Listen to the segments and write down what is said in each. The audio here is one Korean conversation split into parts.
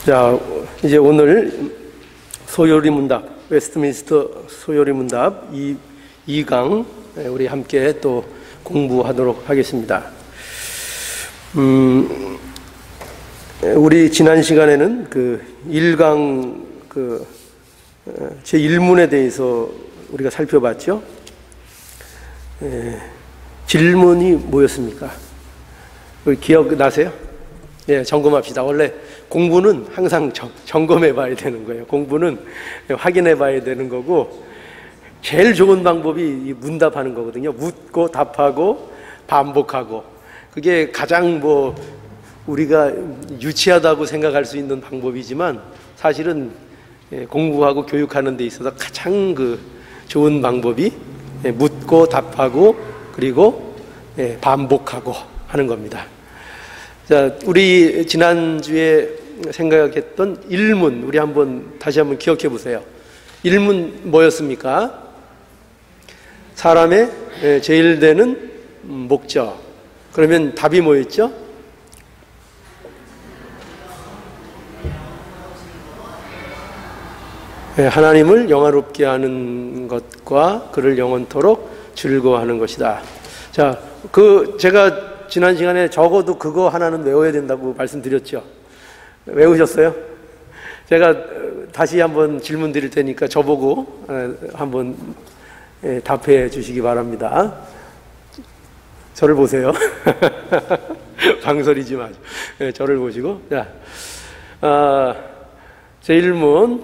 자, 이제 오늘 소요리 문답, 웨스트민스터 소요리 문답 2강 우리 함께 또 공부하도록 하겠습니다. 우리 지난 시간에는 그 1강 제 1문에 대해서 우리가 살펴봤죠. 질문이 뭐였습니까? 기억나세요? 예, 점검합시다. 원래 공부는 항상 점검해 봐야 되는 거예요. 공부는 확인해 봐야 되는 거고, 제일 좋은 방법이 이 문답하는 거거든요. 묻고 답하고 반복하고. 그게 가장 우리가 유치하다고 생각할 수 있는 방법이지만 사실은 공부하고 교육하는 데 있어서 가장 좋은 방법이 묻고 답하고 그리고 반복하고 하는 겁니다. 자, 우리 지난주에 생각했던 1문 우리 다시 한번 기억해 보세요. 1문 뭐였습니까? 사람의 제일 되는 목적. 그러면 답이 뭐였죠? 하나님을 영화롭게 하는 것과 그를 영원토록 즐거워하는 것이다. 자, 제가 지난 시간에 적어도 그거 하나는 외워야 된다고 말씀드렸죠. 외우셨어요? 제가 다시 한번 질문 드릴 테니까 저보고 한번 답해 주시기 바랍니다. 저를 보세요. 방설이지 마시고 저를 보시고. 자, 제1문,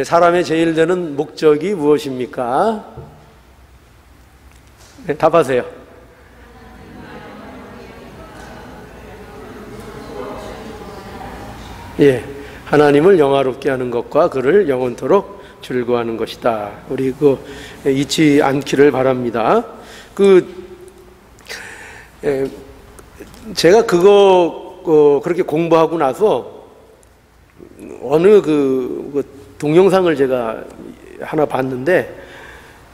사람의 제일 되는 목적이 무엇입니까? 답하세요. 예, 하나님을 영화롭게 하는 것과 그를 영원토록 즐거워하는 것이다. 우리 잊지 않기를 바랍니다. 제가 그렇게 공부하고 나서 어느 동영상을 제가 하나 봤는데,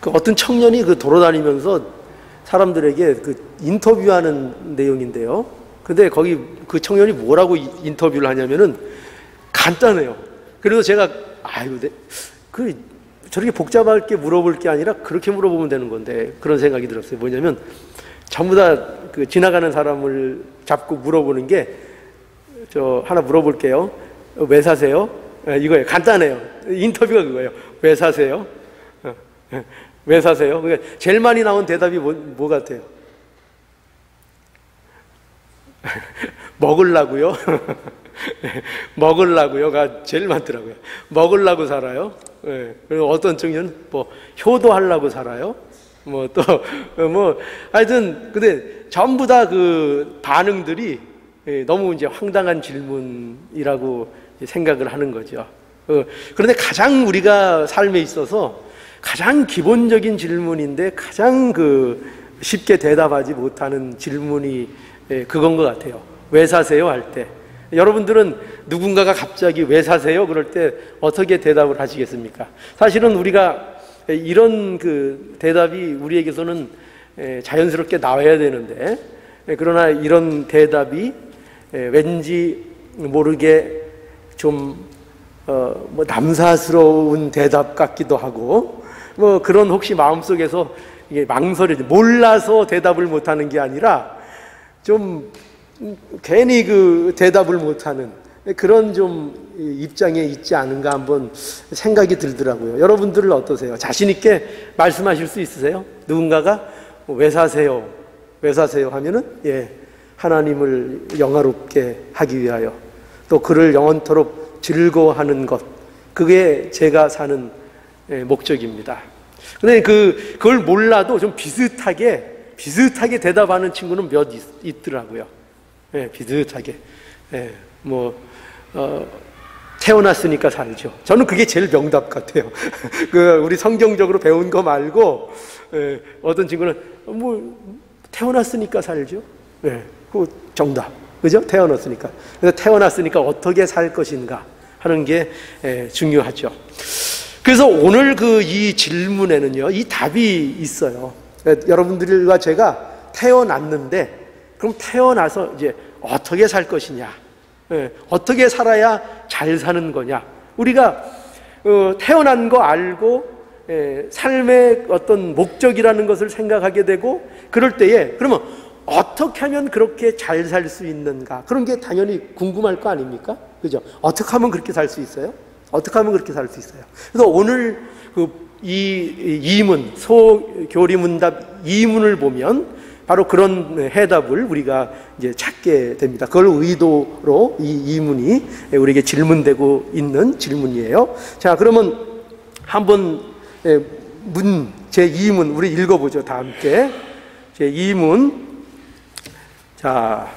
어떤 청년이 돌아다니면서 사람들에게 인터뷰하는 내용인데요. 근데 거기 그 청년이 뭐라고 인터뷰를 하냐면은 간단해요. 그래서 제가 저렇게 복잡하게 물어볼 게 아니라 그렇게 물어보면 되는 건데, 그런 생각이 들었어요. 뭐냐면 전부 다 지나가는 사람을 잡고 물어보는 게, 하나 물어볼게요. 왜 사세요? 이거예요. 간단해요. 인터뷰가 그거예요. 왜 사세요? 왜 사세요? 그러니까 제일 많이 나온 대답이 뭐 같아요? 먹으려고요. 먹으려고요가 제일 많더라고요. 먹으려고 살아요. 그리고 어떤 청년은 효도하려고 살아요. 하여튼 근데 전부 다 반응들이 너무 이제 황당한 질문이라고 생각을 하는 거죠. 그런데 가장 우리가 삶에 있어서 가장 기본적인 질문인데 가장 쉽게 대답하지 못하는 질문이 그건 것 같아요. 왜 사세요? 할 때 여러분들은 누군가가 갑자기 왜 사세요? 그럴 때 어떻게 대답을 하시겠습니까? 사실은 우리가 이런 대답이 우리에게서는 자연스럽게 나와야 되는데, 그러나 이런 대답이 왠지 모르게 좀 남사스러운 대답 같기도 하고, 그런 혹시 마음속에서 이게 망설여지, 몰라서 대답을 못하는 게 아니라 좀 괜히 대답을 못하는 그런 좀 입장에 있지 않은가 한번 생각이 들더라고요. 여러분들은 어떠세요? 자신 있게 말씀하실 수 있으세요? 누군가가 왜 사세요? 왜 사세요? 하면은 하나님을 영화롭게 하기 위하여, 또 그를 영원토록 즐거워하는 것, 그게 제가 사는 목적입니다. 근데 그걸 몰라도 좀 비슷하게 대답하는 친구는 몇 있더라고요. 비슷하게. 태어났으니까 살죠. 저는 그게 제일 명답 같아요. 우리 성경적으로 배운 거 말고, 어떤 친구는 태어났으니까 살죠. 그 정답. 그죠? 태어났으니까. 그래서 태어났으니까 어떻게 살 것인가 하는 게 중요하죠. 그래서 오늘 이 질문에는요, 이 답이 있어요. 여러분들과 제가 태어났는데, 그럼 태어나서 이제 어떻게 살 것이냐. 어떻게 살아야 잘 사는 거냐? 우리가 태어난 거 알고 삶의 어떤 목적이라는 것을 생각하게 되고, 그럴 때에 그러면 어떻게 하면 그렇게 잘 살 수 있는가? 그런 게 당연히 궁금할 거 아닙니까? 그죠? 어떻게 하면 그렇게 살 수 있어요? 어떻게 하면 그렇게 살 수 있어요? 그래서 오늘 이 이문, 소교리문답 이문을 보면 바로 그런 해답을 우리가 이제 찾게 됩니다. 그걸 의도로 이 이문이 우리에게 질문되고 있는 질문이에요. 자, 그러면 한번 제2문 우리 읽어보죠. 다 함께. 제2문. 자,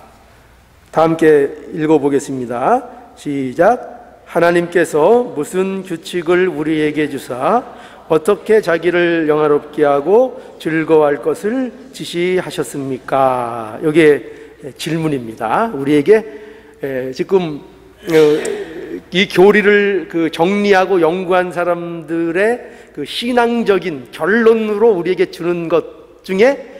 다 함께 읽어보겠습니다. 시작. 하나님께서 무슨 규칙을 우리에게 주사 어떻게 자기를 영화롭게 하고 즐거워할 것을 지시하셨습니까? 이게 질문입니다. 우리에게 지금 이 교리를 정리하고 연구한 사람들의 그 신앙적인 결론으로 우리에게 주는 것 중에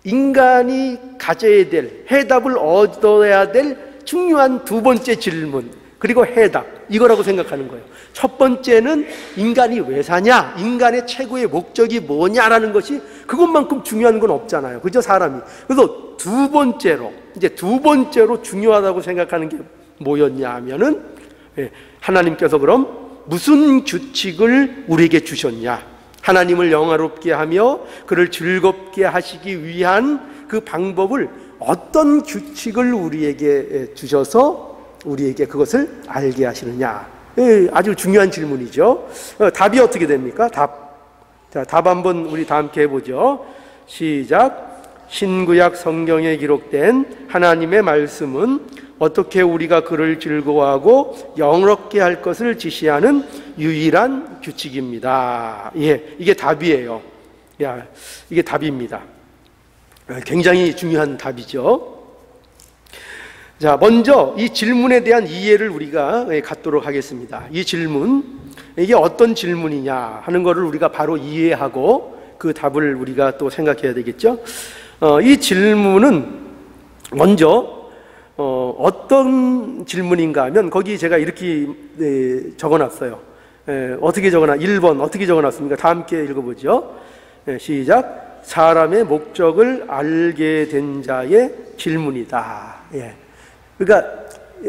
인간이 가져야 될, 해답을 얻어야 될 중요한 두 번째 질문, 그리고 해답, 이거라고 생각하는 거예요. 첫 번째는 인간이 왜 사냐? 인간의 최고의 목적이 뭐냐라는 것이 그것만큼 중요한 건 없잖아요. 그죠? 사람이. 그래서 두 번째로 중요하다고 생각하는 게 뭐였냐 하면은, 하나님께서 그럼 무슨 규칙을 우리에게 주셨냐? 하나님을 영화롭게 하며 그를 즐겁게 하시기 위한 그 방법을, 어떤 규칙을 우리에게 주셔서 우리에게 그것을 알게 하시느냐? 아주 중요한 질문이죠. 답이 어떻게 됩니까? 답 한번 우리 다 함께 해보죠. 시작. 신구약 성경에 기록된 하나님의 말씀은 어떻게 우리가 그를 즐거워하고 영롭게 할 것을 지시하는 유일한 규칙입니다. 예, 이게 답이에요. 이게 답입니다. 굉장히 중요한 답이죠. 자, 먼저 이 질문에 대한 이해를 우리가 갖도록 하겠습니다. 이 질문, 이게 어떤 질문이냐 하는 것을 우리가 바로 이해하고 그 답을 우리가 또 생각해야 되겠죠. 이 질문은 먼저 어떤 질문인가 하면, 거기 제가 이렇게 적어놨어요. 어떻게 적어놨? 1번 어떻게 적어놨습니까? 다 함께 읽어보죠. 시작. 사람의 목적을 알게 된 자의 질문이다. 그러니까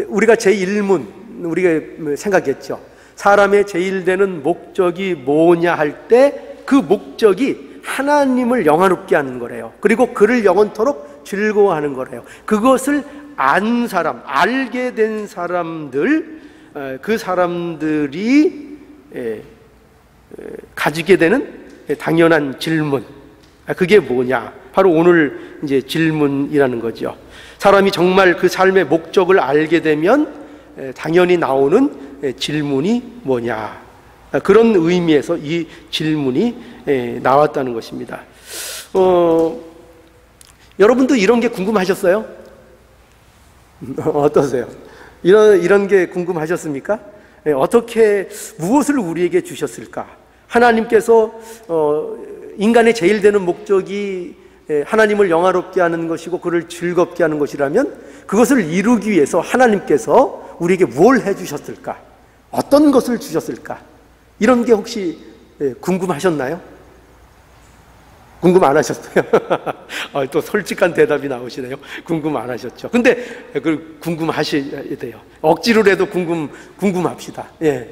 우리가 제1문 우리가 생각했죠. 사람의 제1되는 목적이 뭐냐 할 때 그 목적이 하나님을 영화롭게 하는 거래요. 그리고 그를 영원토록 즐거워하는 거래요. 그것을 안 사람, 알게 된 사람들, 그 사람들이 가지게 되는 당연한 질문, 그게 뭐냐? 바로 오늘 이제 질문이라는 거죠. 사람이 정말 그 삶의 목적을 알게 되면 당연히 나오는 질문이 뭐냐? 그런 의미에서 이 질문이 나왔다는 것입니다. 여러분도 이런 게 궁금하셨어요? 어떠세요? 이런 게 궁금하셨습니까? 어떻게, 무엇을 우리에게 주셨을까? 하나님께서 인간의 제일 되는 목적이 하나님을 영화롭게 하는 것이고 그를 즐겁게 하는 것이라면, 그것을 이루기 위해서 하나님께서 우리에게 뭘 해주셨을까? 어떤 것을 주셨을까? 이런 게 혹시 궁금하셨나요? 궁금 안 하셨어요? 또 솔직한 대답이 나오시네요. 궁금 안 하셨죠. 근데 그 궁금하셔야 돼요. 억지로라도 궁금합시다.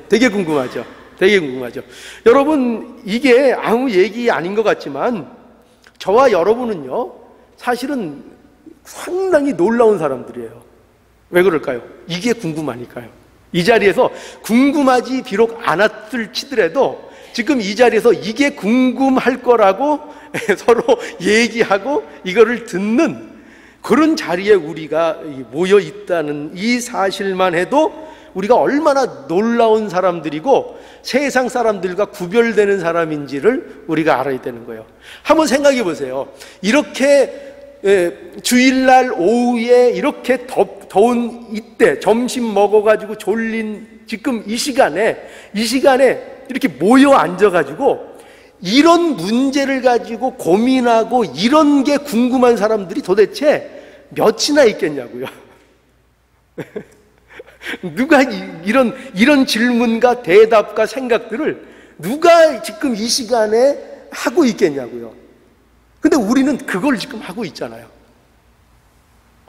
되게 궁금하죠. 되게 궁금하죠. 여러분, 이게 아무 얘기 아닌 것 같지만 저와 여러분은요, 사실은 상당히 놀라운 사람들이에요. 왜 그럴까요? 이게 궁금하니까요. 이 자리에서 궁금하지 비록 않았을 치더라도 지금 이 자리에서 이게 궁금할 거라고 서로 얘기하고 이거를 듣는 그런 자리에 우리가 모여 있다는 이 사실만 해도 우리가 얼마나 놀라운 사람들이고 세상 사람들과 구별되는 사람인지를 우리가 알아야 되는 거예요. 한번 생각해 보세요. 이렇게 주일날 오후에 이렇게 더운 이때 점심 먹어가지고 졸린 지금 이 시간에 이렇게 모여 앉아가지고 이런 문제를 가지고 고민하고 이런 게 궁금한 사람들이 도대체 몇이나 있겠냐고요. 누가 이런 질문과 대답과 생각들을 누가 지금 이 시간에 하고 있겠냐고요. 근데 우리는 그걸 지금 하고 있잖아요.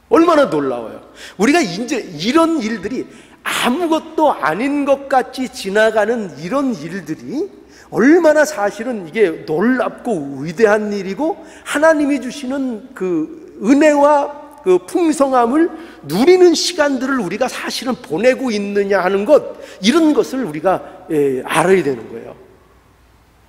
얼마나 놀라워요. 우리가 이제 이런 일들이 아무것도 아닌 것 같이 지나가는 이런 일들이 얼마나 사실은 이게 놀랍고 위대한 일이고, 하나님이 주시는 그 은혜와 그 풍성함을 누리는 시간들을 우리가 사실은 보내고 있느냐 하는 것, 이런 것을 우리가 알아야 되는 거예요.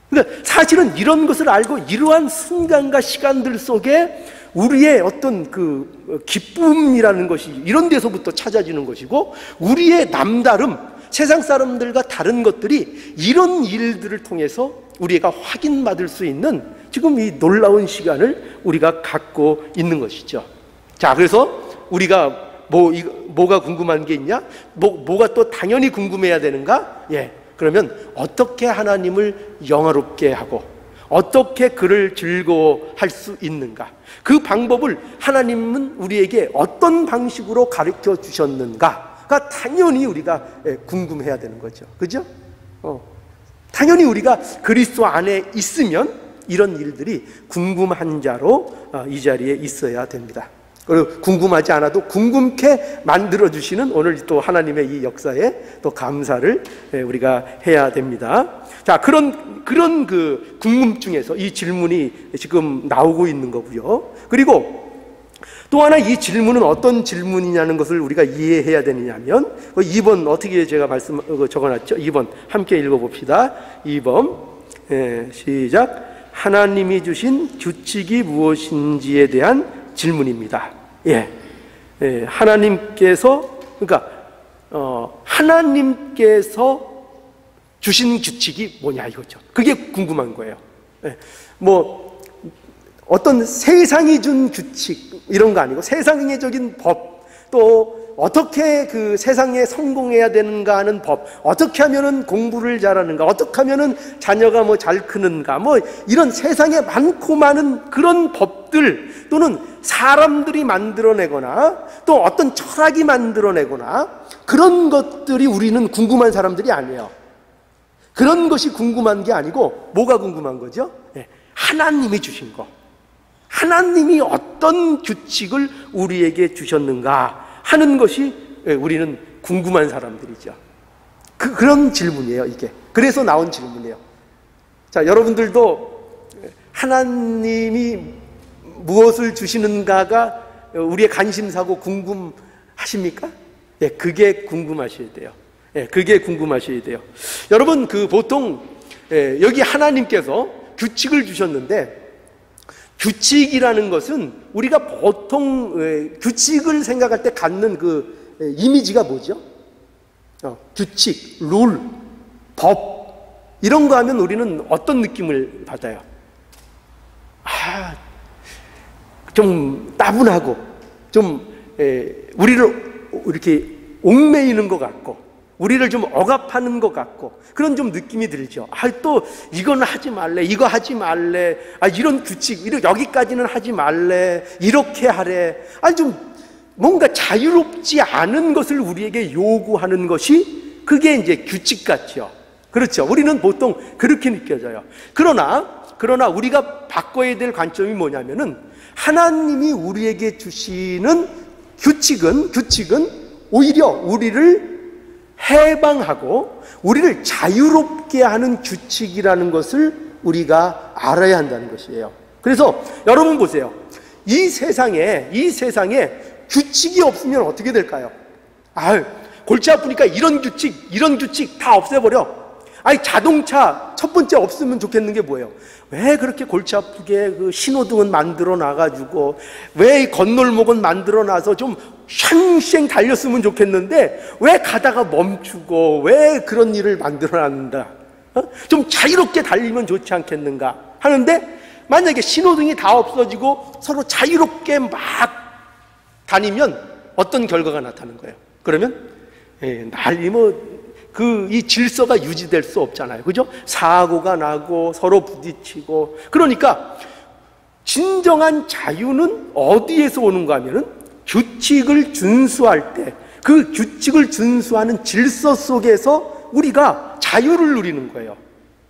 그러니까 사실은 이런 것을 알고 이러한 순간과 시간들 속에 우리의 어떤 그 기쁨이라는 것이 이런 데서부터 찾아지는 것이고, 우리의 남다름, 세상 사람들과 다른 것들이 이런 일들을 통해서 우리가 확인받을 수 있는 지금 이 놀라운 시간을 우리가 갖고 있는 것이죠. 자, 그래서 우리가 뭐가 궁금한 게 있냐? 뭐가 또 당연히 궁금해야 되는가? 그러면 어떻게 하나님을 영화롭게 하고 어떻게 그를 즐거워할 수 있는가? 그 방법을 하나님은 우리에게 어떤 방식으로 가르쳐 주셨는가가 당연히 우리가 궁금해야 되는 거죠. 그죠? 당연히 우리가 그리스도 안에 있으면 이런 일들이 궁금한 자로 이 자리에 있어야 됩니다. 그리고 궁금하지 않아도 궁금케 만들어주시는 오늘 또 하나님의 이 역사에 또 감사를 우리가 해야 됩니다. 자, 그런 그 궁금증에서 이 질문이 지금 나오고 있는 거고요. 그리고 또 하나 이 질문은 어떤 질문이냐는 것을 우리가 이해해야 되느냐면 2번 어떻게 제가 적어놨죠? 2번 함께 읽어봅시다. 2번 시작. 하나님이 주신 규칙이 무엇인지에 대한 질문입니다. 하나님께서, 그러니까 하나님께서 주신 규칙이 뭐냐 이거죠. 그게 궁금한 거예요. 뭐 어떤 세상이 준 규칙 이런 거 아니고 세상적인 법, 또 어떻게 그 세상에 성공해야 되는가 하는 법, 어떻게 하면은 공부를 잘하는가, 어떻게 하면은 자녀가 뭐 잘 크는가, 뭐 이런 세상에 많고 많은 그런 법들, 또는 사람들이 만들어내거나 또 어떤 철학이 만들어내거나 그런 것들이 우리는 궁금한 사람들이 아니에요. 그런 것이 궁금한 게 아니고 뭐가 궁금한 거죠? 하나님이 주신 거, 하나님이 어떤 규칙을 우리에게 주셨는가 하는 것이 우리는 궁금한 사람들이죠. 그런 질문이에요, 이게. 그래서 나온 질문이에요. 자, 여러분들도 하나님이 무엇을 주시는가가 우리의 관심사고 궁금하십니까? 그게 궁금하셔야 돼요. 그게 궁금하셔야 돼요. 여러분, 보통 여기 하나님께서 규칙을 주셨는데, 규칙이라는 것은 우리가 보통 규칙을 생각할 때 갖는 그 이미지가 뭐죠? 규칙, 룰, 법 이런 거 하면 우리는 어떤 느낌을 받아요? 좀 따분하고 좀 우리를 이렇게 옥매이는 것 같고 우리를 좀 억압하는 것 같고 그런 좀 느낌이 들죠. 또 이거는 하지 말래, 이거 하지 말래, 이런 규칙, 여기까지는 하지 말래, 이렇게 하래. 좀 뭔가 자유롭지 않은 것을 우리에게 요구하는 것이 그게 이제 규칙 같죠. 그렇죠. 우리는 보통 그렇게 느껴져요. 그러나 우리가 바꿔야 될 관점이 뭐냐면은 하나님이 우리에게 주시는 규칙은 오히려 우리를 해방하고 우리를 자유롭게 하는 규칙이라는 것을 우리가 알아야 한다는 것이에요. 그래서 여러분 보세요. 이 세상에 규칙이 없으면 어떻게 될까요? 골치 아프니까 이런 규칙 다 없애버려. 자동차 첫 번째 없으면 좋겠는 게 뭐예요? 왜 그렇게 골치 아프게 그 신호등은 만들어 놔가지고, 왜 건널목은 만들어 놔서 좀 쉥쉥 달렸으면 좋겠는데 왜 가다가 멈추고 왜 그런 일을 만들어 놨는가? 좀 자유롭게 달리면 좋지 않겠는가 하는데, 만약에 신호등이 다 없어지고 서로 자유롭게 막 다니면 어떤 결과가 나타나는 거예요? 그러면 이 질서가 유지될 수 없잖아요. 그죠? 사고가 나고 서로 부딪히고. 그러니까 진정한 자유는 어디에서 오는가 하면은 규칙을 준수할 때, 그 규칙을 준수하는 질서 속에서 우리가 자유를 누리는 거예요.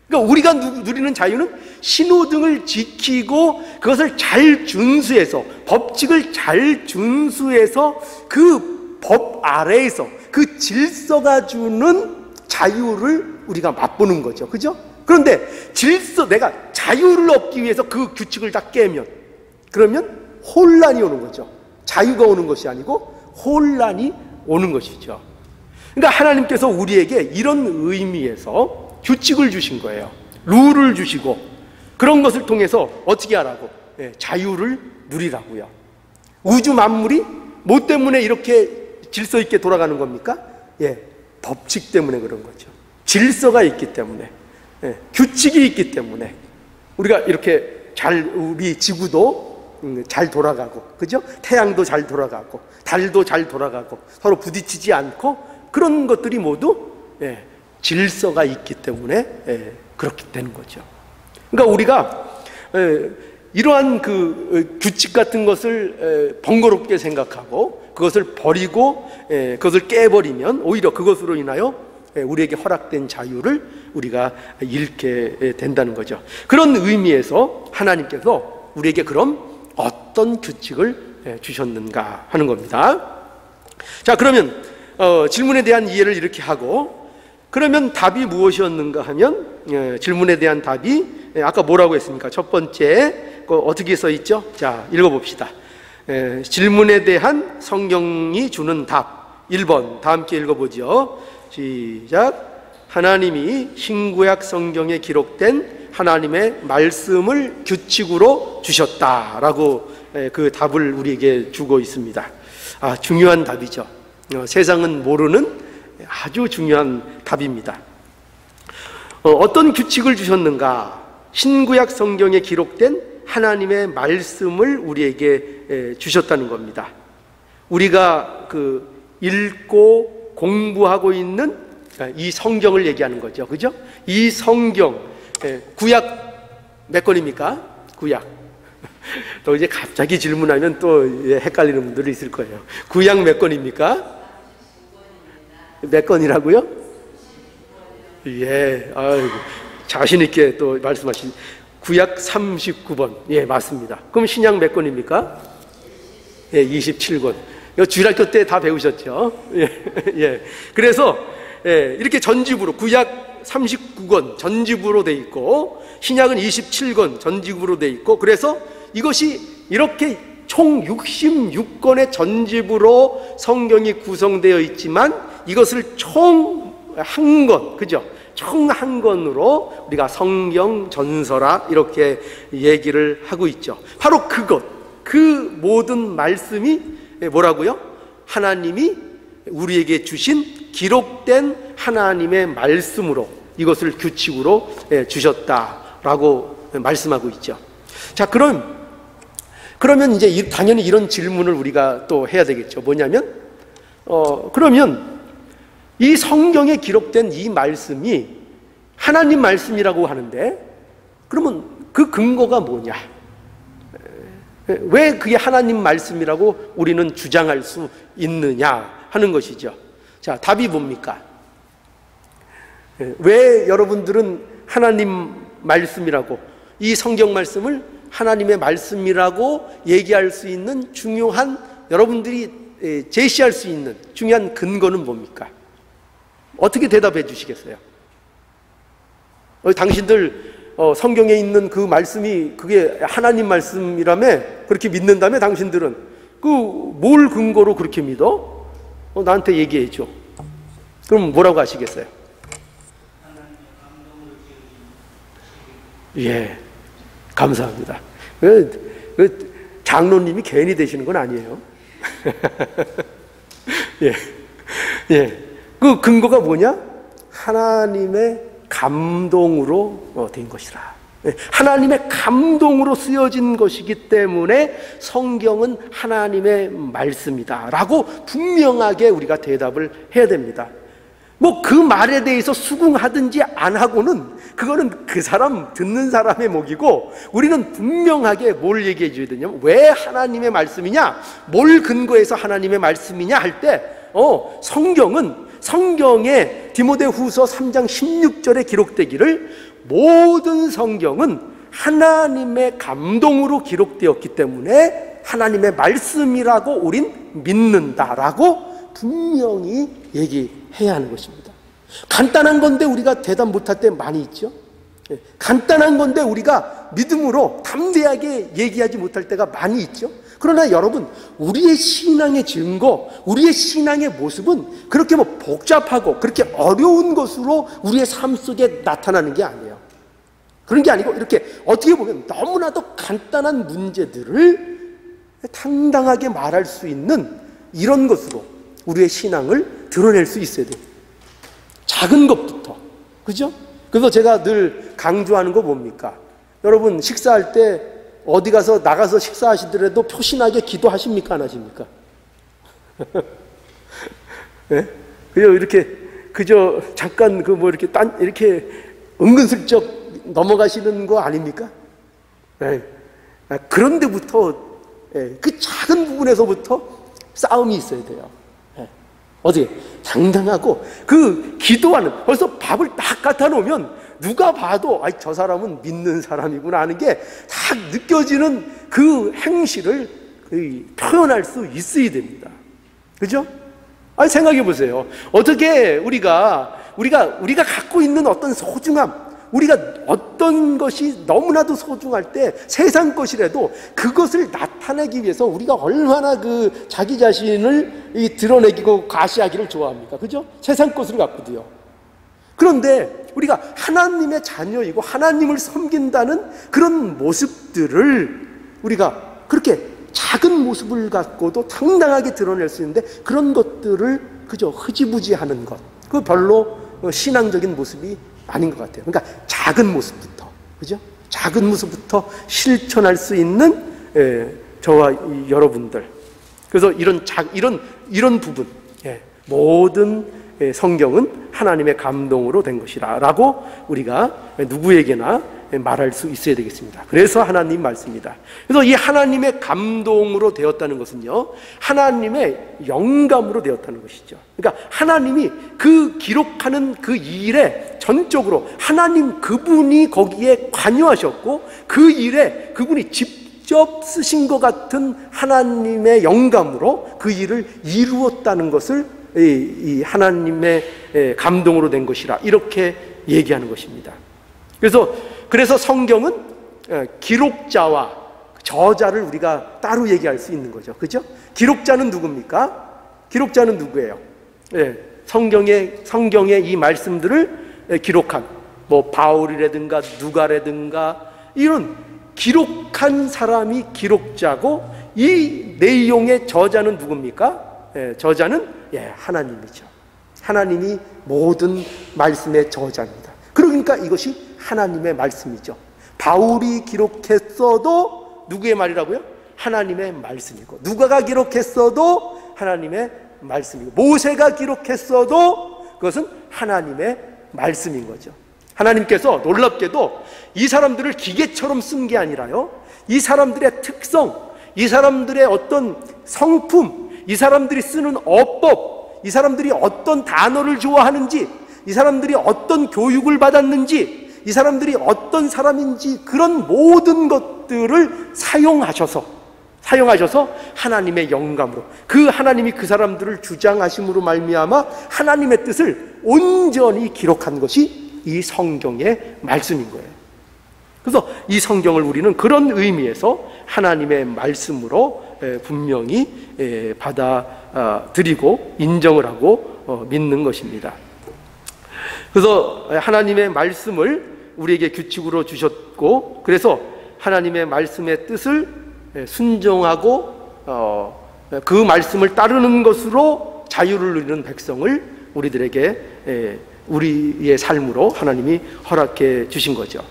그러니까 우리가 누리는 자유는 신호등을 지키고 그것을 잘 준수해서, 법칙을 잘 준수해서 그 법 아래에서 그 질서가 주는 자유를 우리가 맛보는 거죠. 그죠? 그런데 내가 자유를 얻기 위해서 그 규칙을 다 깨면, 그러면 혼란이 오는 거죠. 자유가 오는 것이 아니고 혼란이 오는 것이죠. 그러니까 하나님께서 우리에게 이런 의미에서 규칙을 주신 거예요. 룰을 주시고, 그런 것을 통해서 어떻게 하라고? 자유를 누리라고요. 우주 만물이 뭐 때문에 이렇게 질서 있게 돌아가는 겁니까? 법칙 때문에 그런 거죠. 질서가 있기 때문에, 규칙이 있기 때문에 우리가 이렇게 우리 지구도 잘 돌아가고, 그죠? 태양도 잘 돌아가고, 달도 잘 돌아가고, 서로 부딪히지 않고, 그런 것들이 모두 질서가 있기 때문에 그렇게 되는 거죠. 그러니까 우리가 이러한 그 규칙 같은 것을 번거롭게 생각하고 그것을 버리고 그것을 깨버리면 오히려 그것으로 인하여 우리에게 허락된 자유를 우리가 잃게 된다는 거죠. 그런 의미에서 하나님께서 우리에게 그럼 어떤 규칙을 주셨는가 하는 겁니다. 자, 그러면 질문에 대한 이해를 이렇게 하고, 그러면 답이 무엇이었는가 하면, 질문에 대한 답이 아까 뭐라고 했습니까? 첫 번째 어떻게 써 있죠? 자, 읽어봅시다. 질문에 대한 성경이 주는 답 1번, 다 함께 읽어보죠. 시작. 하나님이 신구약 성경에 기록된 하나님의 말씀을 규칙으로 주셨다라고 그 답을 우리에게 주고 있습니다. 중요한 답이죠. 세상은 모르는 아주 중요한 답입니다. 어떤 규칙을 주셨는가? 신구약 성경에 기록된 하나님의 말씀을 우리에게 주셨다는 겁니다. 우리가 읽고 공부하고 있는 이 성경을 얘기하는 거죠. 그죠? 이 성경, 구약 몇 권입니까? 구약. 또 이제 갑자기 질문하면 또 헷갈리는 분들이 있을 거예요. 구약 몇 권입니까? 몇 권이라고요? 아이고, 자신있게 또 말씀하신 구약 39번. 맞습니다. 그럼 신약 몇 권입니까? 27권. 이거 주일학교 때 다 배우셨죠? 그래서 이렇게 전집으로 구약 39권 전집으로 돼 있고, 신약은 27권 전집으로 돼 있고, 그래서 이것이 이렇게 총 66권의 전집으로 성경이 구성되어 있지만 이것을 총 한 권, 그죠? 총 한 권으로 우리가 성경 전서라 이렇게 얘기를 하고 있죠. 바로 그 모든 말씀이 뭐라고요? 하나님이 우리에게 주신 기록된 하나님의 말씀으로 이것을 규칙으로 주셨다라고 말씀하고 있죠. 자, 그러면 이제 당연히 이런 질문을 우리가 또 해야 되겠죠. 뭐냐면, 그러면 이 성경에 기록된 이 말씀이 하나님 말씀이라고 하는데, 그러면 그 근거가 뭐냐? 왜 그게 하나님 말씀이라고 우리는 주장할 수 있느냐 하는 것이죠. 자, 답이 뭡니까? 왜 여러분들은 하나님 말씀이라고, 이 성경 말씀을 하나님의 말씀이라고 얘기할 수 있는 중요한, 여러분들이 제시할 수 있는 중요한 근거는 뭡니까? 어떻게 대답해 주시겠어요? 당신들 성경에 있는 그 말씀이 그게 하나님 말씀이라며 그렇게 믿는다며 당신들은 뭘 근거로 그렇게 믿어? 나한테 얘기해 줘. 그럼 뭐라고 하시겠어요? 감사합니다. 장로님이 괜히 되시는 건 아니에요. 그 근거가 뭐냐? 하나님의 감동으로 된 것이라. 하나님의 감동으로 쓰여진 것이기 때문에 성경은 하나님의 말씀이다 라고 분명하게 우리가 대답을 해야 됩니다. 그 말에 대해서 수긍하든지 안 하고는 그거는 그 사람, 듣는 사람의 몫이고, 우리는 분명하게 뭘 얘기해 줘야 되냐면, 왜 하나님의 말씀이냐, 뭘 근거해서 하나님의 말씀이냐 할 때 성경에 디모데후서 3장 16절에 기록되기를 모든 성경은 하나님의 감동으로 기록되었기 때문에 하나님의 말씀이라고 우린 믿는다라고 분명히 얘기해야 하는 것입니다. 간단한 건데 우리가 대답 못할 때 많이 있죠. 간단한 건데 우리가 믿음으로 담대하게 얘기하지 못할 때가 많이 있죠. 그러나 여러분, 우리의 신앙의 증거, 우리의 신앙의 모습은 그렇게 복잡하고 그렇게 어려운 것으로 우리의 삶 속에 나타나는 게 아니에요. 그런 게 아니고 이렇게 어떻게 보면 너무나도 간단한 문제들을 당당하게 말할 수 있는 이런 것으로 우리의 신앙을 드러낼 수 있어야 돼요. 작은 것부터. 그죠? 그래서 제가 늘 강조하는 거 뭡니까? 여러분, 식사할 때 어디 가서 나가서 식사하시더라도 표신하게 기도하십니까? 안 하십니까? 네? 그저 이렇게 그저 잠깐 이렇게 은근슬쩍 넘어가시는 거 아닙니까? 네. 그런 데부터, 그 작은 부분에서부터 싸움이 있어야 돼요. 어떻게 당당하고 그 기도하는, 벌써 밥을 딱 갖다 놓으면 누가 봐도 저 사람은 믿는 사람이구나 하는 게 딱 느껴지는 그 행실을 표현할 수 있어야 됩니다. 그죠? 생각해 보세요. 어떻게 우리가 갖고 있는 어떤 소중함, 우리가 어떤 것이 너무나도 소중할 때 세상 것이라도 그것을 나타내기 위해서 우리가 얼마나 그 자기 자신을 드러내기고 과시하기를 좋아합니까? 그죠? 세상 것을 갖고도요. 그런데 우리가 하나님의 자녀이고 하나님을 섬긴다는 그런 모습들을 우리가 그렇게 작은 모습을 갖고도 당당하게 드러낼 수 있는데 그런 것들을 그저 흐지부지하는 것, 그 별로 신앙적인 모습이 아닌 것 같아요. 그러니까 작은 모습부터, 그죠? 작은 모습부터 실천할 수 있는 저와 여러분들. 그래서 이런 부분, 모든 성경은 하나님의 감동으로 된 것이라고 우리가 누구에게나 말할 수 있어야 되겠습니다. 그래서 하나님 말씀입니다. 그래서 이 하나님의 감동으로 되었다는 것은요, 하나님의 영감으로 되었다는 것이죠. 그러니까 하나님이 그 기록하는 그 일에 전적으로 하나님 그분이 거기에 관여하셨고 그 일에 그분이 직접 쓰신 것 같은 하나님의 영감으로 그 일을 이루었다는 것을 이 하나님의 감동으로 된 것이라 이렇게 얘기하는 것입니다. 그래서 성경은 기록자와 저자를 우리가 따로 얘기할 수 있는 거죠. 그죠? 기록자는 누굽니까? 기록자는 누구예요? 성경의 이 말씀들을 기록한 바울이라든가 누가라든가 이런 기록한 사람이 기록자고 이 내용의 저자는 누굽니까? 저자는 하나님이죠. 하나님이 모든 말씀의 저자입니다. 그러니까 이것이 하나님의 말씀이죠. 바울이 기록했어도 누구의 말이라고요? 하나님의 말씀이고, 누가가 기록했어도 하나님의 말씀이고, 모세가 기록했어도 그것은 하나님의 말씀인 거죠. 하나님께서 놀랍게도 이 사람들을 기계처럼 쓴 게 아니라요, 이 사람들의 특성, 이 사람들의 어떤 성품, 이 사람들이 쓰는 어법, 이 사람들이 어떤 단어를 좋아하는지, 이 사람들이 어떤 교육을 받았는지, 이 사람들이 어떤 사람인지 그런 모든 것들을 사용하셔서 하나님의 영감으로 그 하나님이 그 사람들을 주장하심으로 말미암아 하나님의 뜻을 온전히 기록한 것이 이 성경의 말씀인 거예요. 그래서 이 성경을 우리는 그런 의미에서 하나님의 말씀으로 분명히 받아들이고 인정을 하고 믿는 것입니다. 그래서 하나님의 말씀을 우리에게 규칙으로 주셨고, 그래서 하나님의 말씀의 뜻을 순종하고 그 말씀을 따르는 것으로 자유를 누리는 백성을 우리들에게 우리의 삶으로 하나님이 허락해 주신 거죠.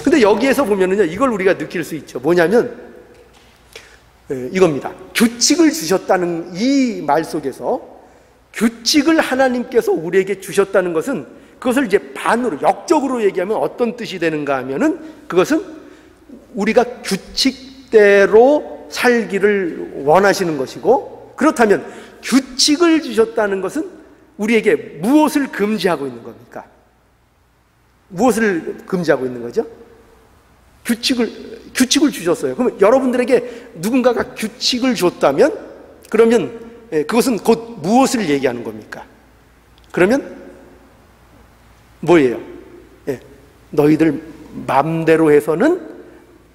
근데 여기에서 보면은요, 이걸 우리가 느낄 수 있죠. 뭐냐면 이겁니다. 규칙을 주셨다는 이 말 속에서 규칙을 하나님께서 우리에게 주셨다는 것은, 그것을 이제 반으로 역적으로 얘기하면 어떤 뜻이 되는가 하면은, 그것은 우리가 규칙대로 살기를 원하시는 것이고, 그렇다면 규칙을 주셨다는 것은 우리에게 무엇을 금지하고 있는 겁니까? 무엇을 금지하고 있는 거죠? 규칙을 주셨어요. 그러면 여러분들에게 누군가가 규칙을 줬다면, 그러면 그것은 곧 무엇을 얘기하는 겁니까? 그러면 뭐예요? 너희들 맘대로 해서는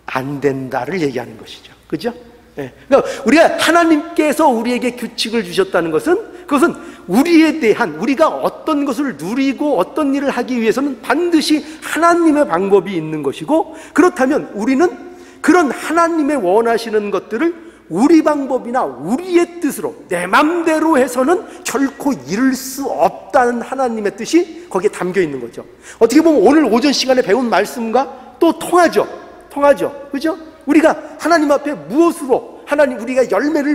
안 된다를 얘기하는 것이죠. 그죠? 그러니까 우리가 하나님께서 우리에게 규칙을 주셨다는 것은, 그것은 우리에 대한, 우리가 어떤 것을 누리고 어떤 일을 하기 위해서는 반드시 하나님의 방법이 있는 것이고, 그렇다면 우리는 그런 하나님의 원하시는 것들을 우리 방법이나 우리의 뜻으로 내 맘대로 해서는 결코 이룰 수 없다는 하나님의 뜻이 거기에 담겨 있는 거죠. 어떻게 보면 오늘 오전 시간에 배운 말씀과 또 통하죠. 그죠? 우리가 하나님 앞에 무엇으로 하나님 우리가 열매를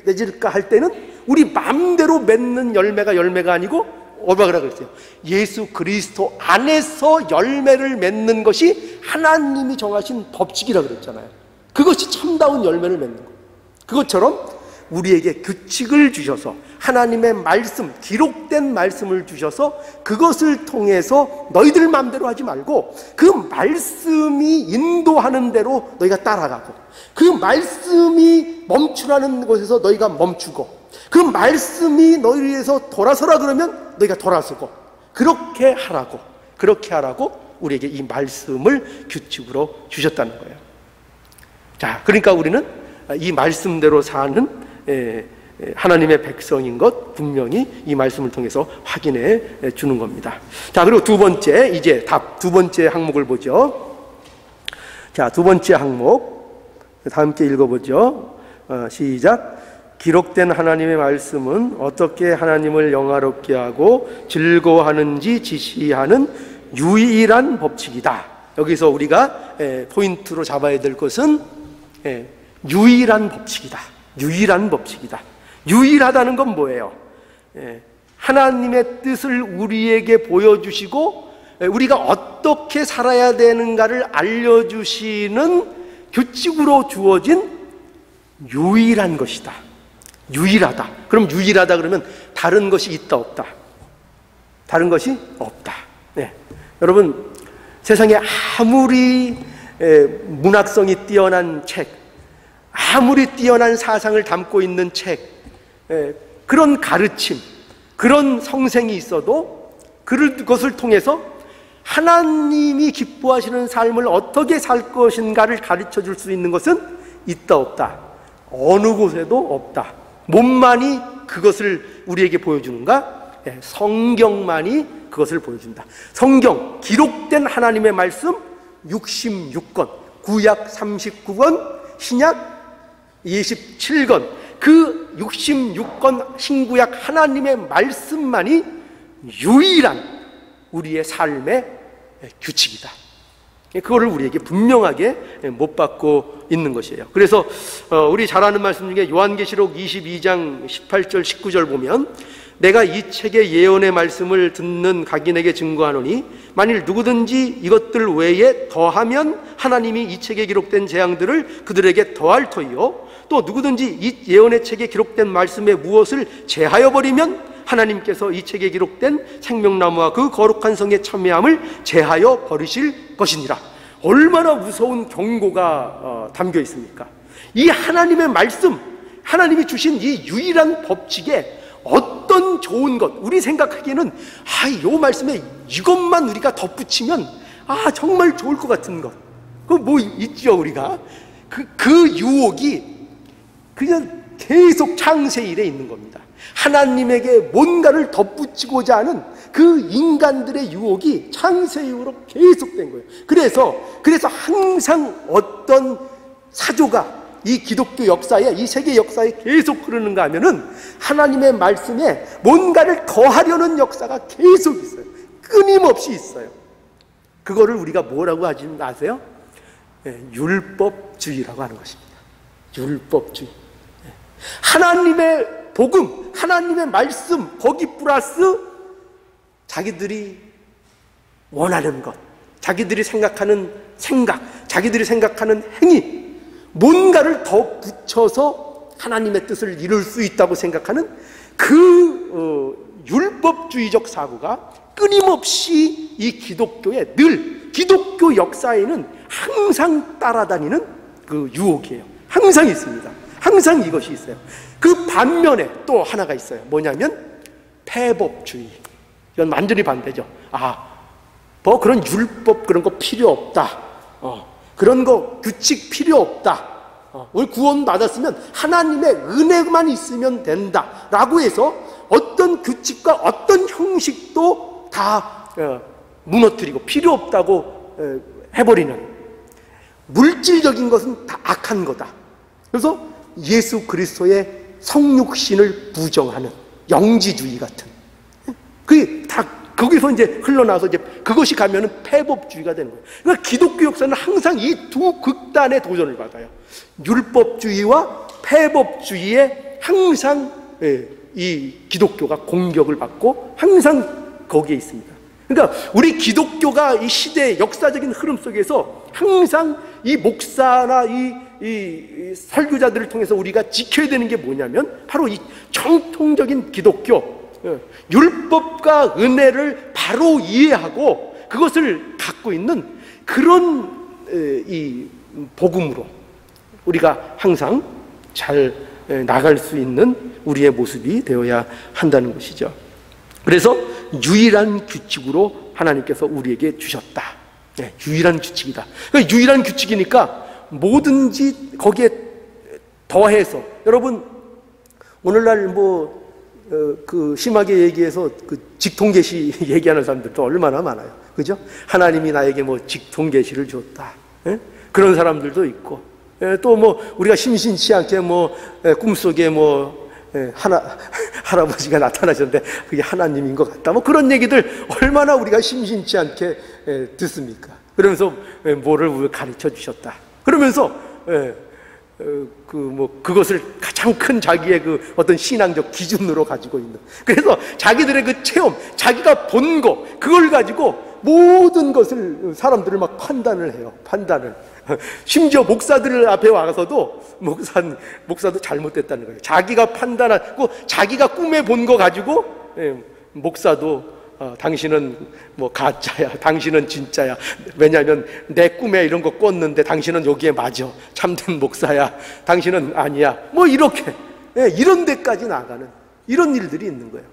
맺을까 할 때는 우리 마음대로 맺는 열매가 아니고 뭐라 그랬어요? 예수 그리스도 안에서 열매를 맺는 것이 하나님이 정하신 법칙이라 그랬잖아요. 그것이 참다운 열매를 맺는 것. 그것처럼 우리에게 규칙을 주셔서 하나님의 말씀, 기록된 말씀을 주셔서 그것을 통해서 너희들 마음대로 하지 말고 그 말씀이 인도하는 대로 너희가 따라가고, 그 말씀이 멈추라는 곳에서 너희가 멈추고, 그 말씀이 너희를 위해서 돌아서라 그러면 너희가 돌아서고, 그렇게 하라고 우리에게 이 말씀을 규칙으로 주셨다는 거예요. 자, 그러니까 우리는 이 말씀대로 사는 하나님의 백성인 것 분명히 이 말씀을 통해서 확인해 주는 겁니다. 자, 그리고 두 번째, 이제 두 번째 항목을 보죠. 자, 두 번째 항목 다 함께 읽어보죠. 시작. 기록된 하나님의 말씀은 어떻게 하나님을 영화롭게 하고 즐거워하는지 지시하는 유일한 법칙이다. 여기서 우리가 포인트로 잡아야 될 것은 유일한 법칙이다. 유일하다는 건 뭐예요? 하나님의 뜻을 우리에게 보여주시고 우리가 어떻게 살아야 되는가를 알려주시는 규칙으로 주어진 유일한 것이다. 유일하다. 그럼 유일하다 그러면 다른 것이 있다 없다? 다른 것이 없다. 여러분, 세상에 아무리 문학성이 뛰어난 책, 아무리 뛰어난 사상을 담고 있는 책, 그런 가르침, 그런 성생이 있어도 그것을 통해서 하나님이 기뻐하시는 삶을 어떻게 살 것인가를 가르쳐 줄 수 있는 것은 있다 없다? 어느 곳에도 없다. 몸만이 그것을 우리에게 보여주는가? 성경만이 그것을 보여준다. 성경, 기록된 하나님의 말씀 66권, 구약 39권, 신약 27권, 그 66권 신구약 하나님의 말씀만이 유일한 우리의 삶의 규칙이다. 그거를 우리에게 분명하게 못 받고 있는 것이에요. 그래서 우리 잘 아는 말씀 중에 요한계시록 22장 18절 19절 보면, 내가 이 책의 예언의 말씀을 듣는 각인에게 증거하노니 만일 누구든지 이것들 외에 더하면 하나님이 이 책에 기록된 재앙들을 그들에게 더할 터이요, 또 누구든지 이 예언의 책에 기록된 말씀에 무엇을 제하여 버리면 하나님께서 이 책에 기록된 생명나무와 그 거룩한 성의 참여함을 제하여 버리실 것이니라. 얼마나 무서운 경고가 담겨 있습니까? 이 하나님의 말씀, 하나님이 주신 이 유일한 법칙에 어떤 좋은 것, 우리 생각하기에는 이 말씀에 이것만 우리가 덧붙이면 정말 좋을 것 같은 것, 그 뭐 있죠? 우리가 그 유혹이 그냥 계속 창세일에 있는 겁니다. 하나님에게 뭔가를 덧붙이고자 하는 그 인간들의 유혹이 창세 이후로 계속된 거예요. 그래서 항상 어떤 사조가 이 기독교 역사에, 이 세계 역사에 계속 흐르는가 하면은 하나님의 말씀에 뭔가를 더하려는 역사가 계속 있어요. 끊임없이 있어요. 그거를 우리가 뭐라고 하지 아세요? 율법주의라고 하는 것입니다. 율법주의. 하나님의 복음, 하나님의 말씀, 거기 플러스 자기들이 원하는 것, 자기들이 생각하는 생각, 자기들이 생각하는 행위, 뭔가를 더 붙여서 하나님의 뜻을 이룰 수 있다고 생각하는 그 율법주의적 사고가 끊임없이 이 기독교에 늘 기독교 역사에는 항상 따라다니는 그 유혹이에요. 항상 있습니다. 항상 이것이 있어요. 그 반면에 또 하나가 있어요. 뭐냐면 폐법주의. 이건 완전히 반대죠. 뭐 그런 율법 그런 거 필요 없다. 그런 거 규칙 필요 없다. 우리 구원 받았으면 하나님의 은혜만 있으면 된다 라고 해서 어떤 규칙과 어떤 형식도 다 무너뜨리고 필요 없다고 해버리는, 물질적인 것은 다 악한 거다. 그래서 예수 그리스도의 성육신을 부정하는 영지주의 같은, 그게 다 거기서 이제 흘러나와서 이제 그것이 가면은 폐법주의가 되는 거예요. 그러니까 기독교 역사는 항상 이 두 극단의 도전을 받아요. 율법주의와 폐법주의에 항상 이 기독교가 공격을 받고 항상 거기에 있습니다. 그러니까 우리 기독교가 이 시대의 역사적인 흐름 속에서 항상 이 목사나 이 설교자들을 통해서 우리가 지켜야 되는 게 뭐냐면 바로 이 정통적인 기독교, 율법과 은혜를 바로 이해하고 그것을 갖고 있는 그런 이 복음으로 우리가 항상 잘 나갈 수 있는 우리의 모습이 되어야 한다는 것이죠. 그래서 유일한 규칙으로 하나님께서 우리에게 주셨다. 유일한 규칙이다. 그러니까 유일한 규칙이니까 뭐든지 거기에 더해서, 여러분 오늘날 그 심하게 얘기해서 그 직통계시 얘기하는 사람들도 얼마나 많아요. 그죠? 하나님이 나에게 직통계시를 줬다. 그런 사람들도 있고, 또 우리가 심심치 않게 꿈속에 할아버지가 나타나셨는데 그게 하나님인 것 같다. 그런 얘기들 얼마나 우리가 심심치 않게 듣습니까? 그러면서 뭐를 가르쳐 주셨다. 그러면서 그것을 가장 큰 자기의 그 어떤 신앙적 기준으로 가지고 있는, 그래서 자기들의 그 체험, 자기가 본 거, 그걸 가지고 모든 것을 사람들을 막 판단을 해요. 판단을. 심지어 목사들 앞에 와서도 목사도 잘못됐다는 거예요. 자기가 판단하고 자기가 꿈에 본 거 가지고 목사도 당신은 가짜야, 당신은 진짜야, 왜냐하면 내 꿈에 이런 거 꿨는데 당신은 여기에 맞아, 참된 목사야, 당신은 아니야, 이렇게 이런 데까지 나가는 이런 일들이 있는 거예요.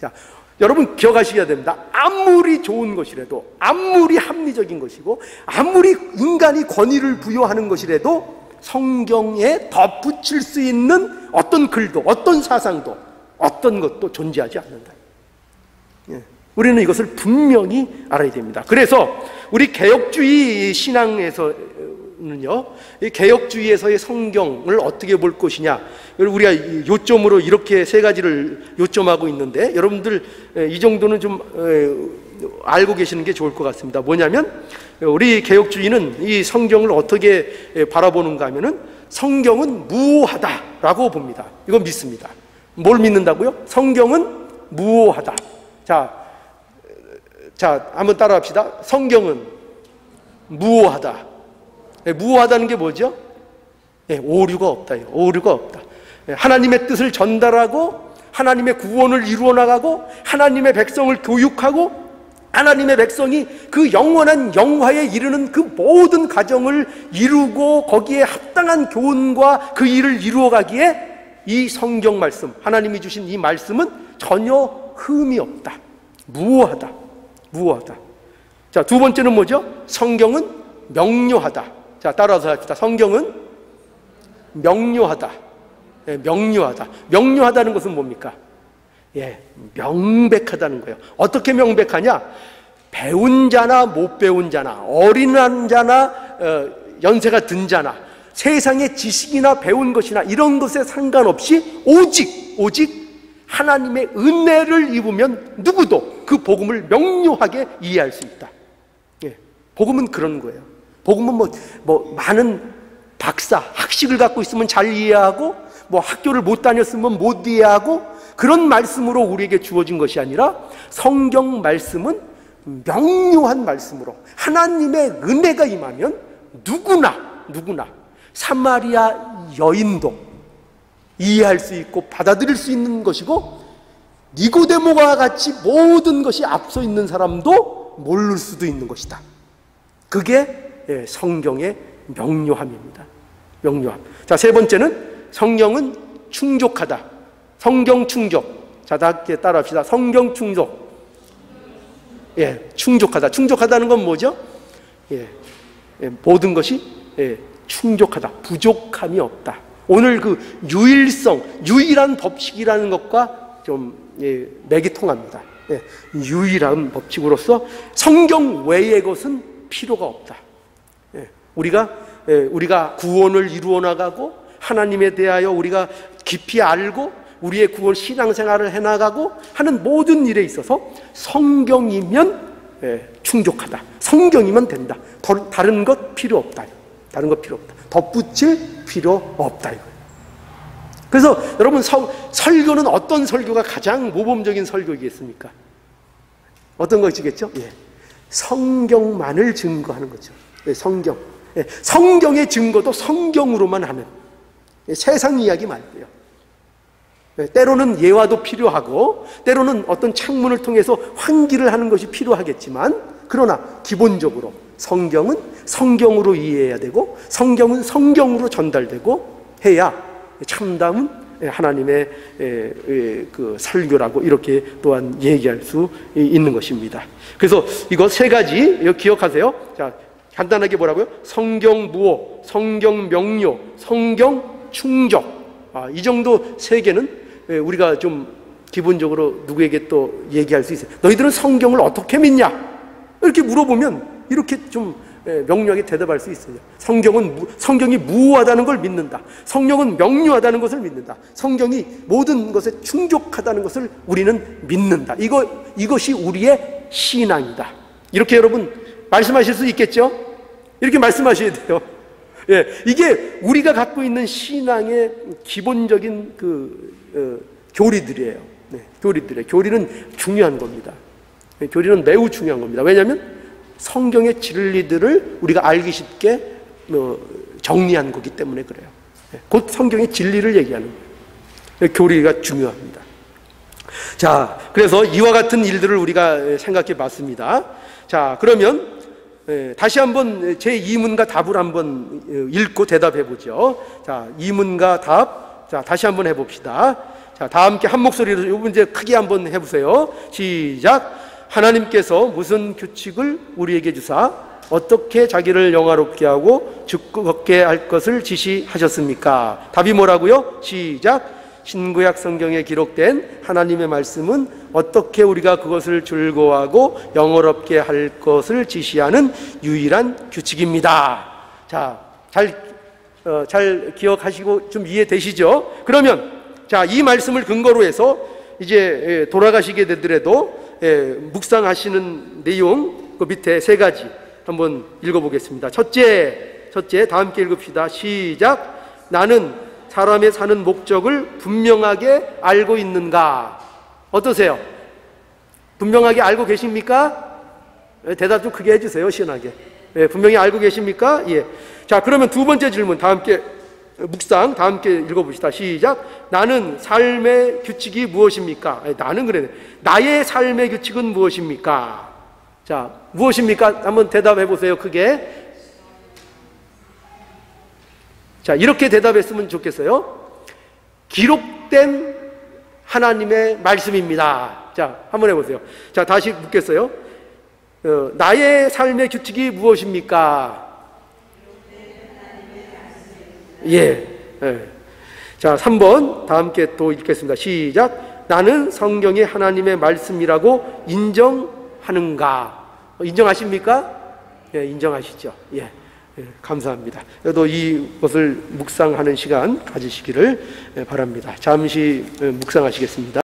자, 여러분 기억하셔야 됩니다. 아무리 좋은 것이라도, 아무리 합리적인 것이고, 아무리 인간이 권위를 부여하는 것이라도 성경에 덧붙일 수 있는 어떤 글도, 어떤 사상도, 어떤 것도 존재하지 않는다. 우리는 이것을 분명히 알아야 됩니다. 그래서 우리 개혁주의 신앙에서는요, 이 개혁주의에서의 성경을 어떻게 볼 것이냐, 우리가 요점으로 이렇게 세 가지를 요점하고 있는데, 여러분들 이 정도는 좀 알고 계시는 게 좋을 것 같습니다. 뭐냐면 우리 개혁주의는 이 성경을 어떻게 바라보는가 하면은 성경은 무오하다라고 봅니다. 이건 믿습니다. 뭘 믿는다고요? 성경은 무오하다. 자, 한번 따라합시다. 성경은 무오하다. 무오하다는 게 뭐죠? 오류가 없다. 오류가 없다. 하나님의 뜻을 전달하고, 하나님의 구원을 이루어 나가고, 하나님의 백성을 교육하고, 하나님의 백성이 그 영원한 영화에 이르는 그 모든 과정을 이루고 거기에 합당한 교훈과 그 일을 이루어 가기에 이 성경 말씀, 하나님이 주신 이 말씀은 전혀 흠이 없다. 무오하다. 무오하다. 자, 두 번째는 뭐죠? 성경은 명료하다. 자, 따라서 합시다. 성경은 명료하다. 명료하다. 명료하다는 것은 뭡니까? 명백하다는 거예요. 어떻게 명백하냐? 배운 자나 못 배운 자나, 어린한 자나 연세가 든 자나, 세상의 지식이나 배운 것이나 이런 것에 상관없이 오직 하나님의 은혜를 입으면 누구도 그 복음을 명료하게 이해할 수 있다. 복음은 그런 거예요. 복음은 많은 박사, 학식을 갖고 있으면 잘 이해하고, 학교를 못 다녔으면 못 이해하고, 그런 말씀으로 우리에게 주어진 것이 아니라 성경 말씀은 명료한 말씀으로 하나님의 은혜가 임하면 누구나 사마리아 여인도 이해할 수 있고 받아들일 수 있는 것이고, 니고데모와 같이 모든 것이 앞서 있는 사람도 모를 수도 있는 것이다. 그게 성경의 명료함입니다. 명료함. 자, 세 번째는 성경은 충족하다. 성경 충족. 자, 다 함께 따라합시다. 성경 충족. 충족하다. 충족하다는 건 뭐죠? 모든 것이 충족하다. 부족함이 없다. 오늘 그 유일성, 유일한 법칙이라는 것과 좀 맥이 통합니다. 유일한 법칙으로서 성경 외의 것은 필요가 없다. 우리가 구원을 이루어 나가고 하나님에 대하여 우리가 깊이 알고 우리의 구원 신앙생활을 해나가고 하는 모든 일에 있어서 성경이면 충족하다. 성경이면 된다. 다른 것 필요 없다. 다른 것 필요 없다. 덧붙일 필요 없다. 그래서 여러분, 설교는 어떤 설교가 가장 모범적인 설교이겠습니까? 어떤 것이겠죠? 성경만을 증거하는 거죠. 성경. 성경의 증거도 성경으로만 하는, 세상 이야기 말고요. 때로는 예화도 필요하고 때로는 어떤 창문을 통해서 환기를 하는 것이 필요하겠지만, 그러나 기본적으로 성경은 성경으로 이해해야 되고 성경은 성경으로 전달되고 해야 참다운 하나님의 그 설교라고 이렇게 또한 얘기할 수 있는 것입니다. 그래서 이거 세 가지 기억하세요. 자, 간단하게 뭐라고요? 성경 무호, 성경 명료, 성경 충족. 이 정도 세 개는 우리가 좀 기본적으로 누구에게 또 얘기할 수 있어요. 너희들은 성경을 어떻게 믿냐? 이렇게 물어보면 이렇게 좀 명료하게 대답할 수 있어요. 성경이 무호하다는 걸 믿는다. 성경은 명료하다는 것을 믿는다. 성경이 모든 것에 충족하다는 것을 우리는 믿는다. 이것이 우리의 신앙이다. 이렇게 여러분 말씀하실 수 있겠죠? 이렇게 말씀하셔야 돼요. 이게 우리가 갖고 있는 신앙의 기본적인 교리들이에요. 교리는 중요한 겁니다. 교리는 매우 중요한 겁니다. 왜냐하면 성경의 진리들을 우리가 알기 쉽게 정리한 거기 때문에 그래요. 곧 성경의 진리를 얘기하는 거예요. 교리가 중요합니다. 자, 그래서 이와 같은 일들을 우리가 생각해 봤습니다. 자, 그러면 다시 한번 제 이문과 답을 한번 읽고 대답해 보죠. 자, 이문과 답. 자, 다시 한번 해봅시다. 자, 다 함께 한 목소리로 이 문제 크게 한번 해보세요. 시작. 하나님께서 무슨 규칙을 우리에게 주사 어떻게 자기를 영화롭게 하고 즐겁게 할 것을 지시하셨습니까? 답이 뭐라고요? 시작. 신구약 성경에 기록된 하나님의 말씀은 어떻게 우리가 그것을 즐거워하고 영화롭게 할 것을 지시하는 유일한 규칙입니다. 자, 잘 기억하시고 좀 이해되시죠? 그러면 자, 이 말씀을 근거로 해서 이제 돌아가시게 되더라도 묵상하시는 내용 그 밑에 세 가지 한번 읽어보겠습니다. 첫째, 다 함께 읽읍시다. 시작. 나는 사람의 사는 목적을 분명하게 알고 있는가? 어떠세요? 분명하게 알고 계십니까? 대답 좀 크게 해주세요. 시원하게. 분명히 알고 계십니까? 자, 그러면 두 번째 질문 다 함께 묵상 다 함께 읽어봅시다. 시작. 나는 삶의 규칙이 무엇입니까? 나는 그래. 나의 삶의 규칙은 무엇입니까? 자, 무엇입니까? 한번 대답해 보세요. 크게. 자, 이렇게 대답했으면 좋겠어요. 기록된 하나님의 말씀입니다. 자, 한번 해보세요. 자, 다시 묻겠어요. 나의 삶의 규칙이 무엇입니까? 자, 3번 다 함께 또 읽겠습니다. 시작. 나는 성경이 하나님의 말씀이라고 인정하는가? 인정하십니까? 인정하시죠. 감사합니다. 그래도 이것을 묵상하는 시간 가지시기를 바랍니다. 잠시 묵상하시겠습니다.